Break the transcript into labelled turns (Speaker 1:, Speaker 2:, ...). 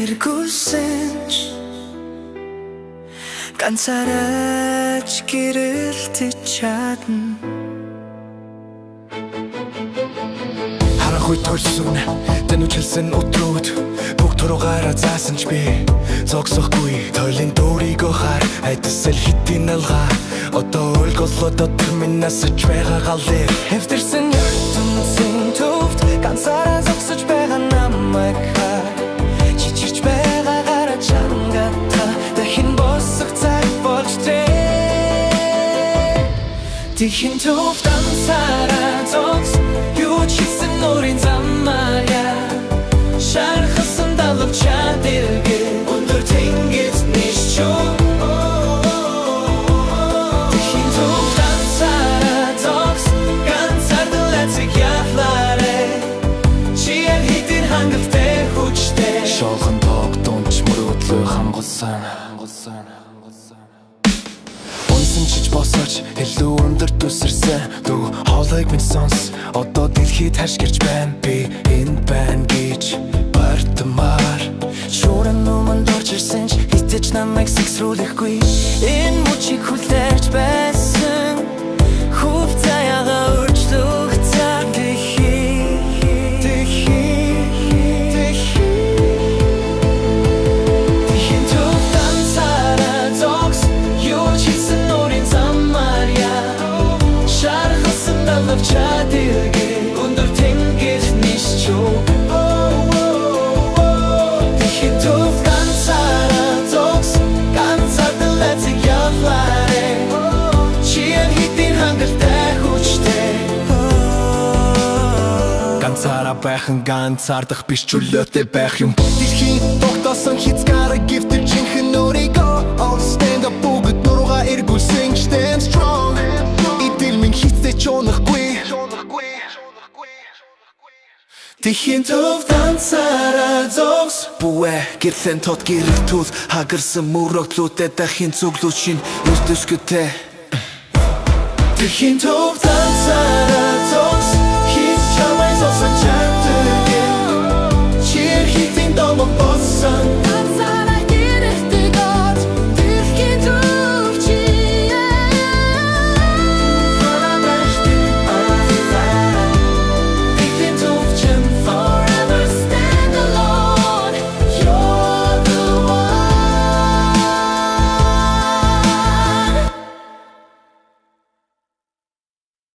Speaker 1: эргүүлсэнч ганцаарч гэрэлтэж чадна.
Speaker 2: Харахгүй төрсөн тэнүүчилсэн өдрүүд бүгд туруугаараа заасан ч би зогсохгүй тойлын дүүрийгөө хар айдасэл хитийн алгаа одоо ойлголоо дотор минь насаж байгаа галер
Speaker 1: хэвтэрсэн ертөнцийн төвд ганцаараа зогсож байгаа намайг хар чичирч байгаагаараа чангата дахин босох цаг болж дээ. Тэхийн төвд ганцаараа зогс юу ч хийсэн нурын замааря шархсан далав чадилгээ өндөр тэнгис нишчо тэхийн төвд ганцаараа зогс ганцаардан лацэг яхлаарэ чиэр хитэн хангалттай хүчтэй
Speaker 2: шолхон тогтунч мөрөдлөө хамгалсан унсан чиж босооч илүү өндөр төсөрсөн дүү хоолойг минь сонс одоо дэлхийд хашгирч байна би энэ байна гэж бартамар
Speaker 1: шууран нуманд орж ирсэн ч хитэж намайг сэгсрүүлэхгүй энэ мөчийг хүлээж байсан хувцаяга өрчлөх цаг тэхийн төвд ганцаараа зогс юу ч хийсэн нурын замааря шархсан далав чадилгээ өндөр тэнгис нишчо тэхийн төвд ганцаараа зогс ганцаардан лацэг яхлаарэ чиэр хитэн хангалттай хүчтэй
Speaker 2: ганцаараа байхан ганцаардах биш чөлөөтэй байх юм дэлхийн тогтоосон хязгаараа гифтэж жинхэнэ өөрийгөө stand up бүгд нуруугаа эргүүлсэн stand strong идэл минь хиттэй ч унахгүй
Speaker 1: тэхийн төвд ганцаараа зогс
Speaker 2: бүэ гэрлэн тод гэрэлтүүл хагарсан мөрөглүүдэд дахин зүглүүч шин өртөсгөтэй
Speaker 1: тэхийн төвд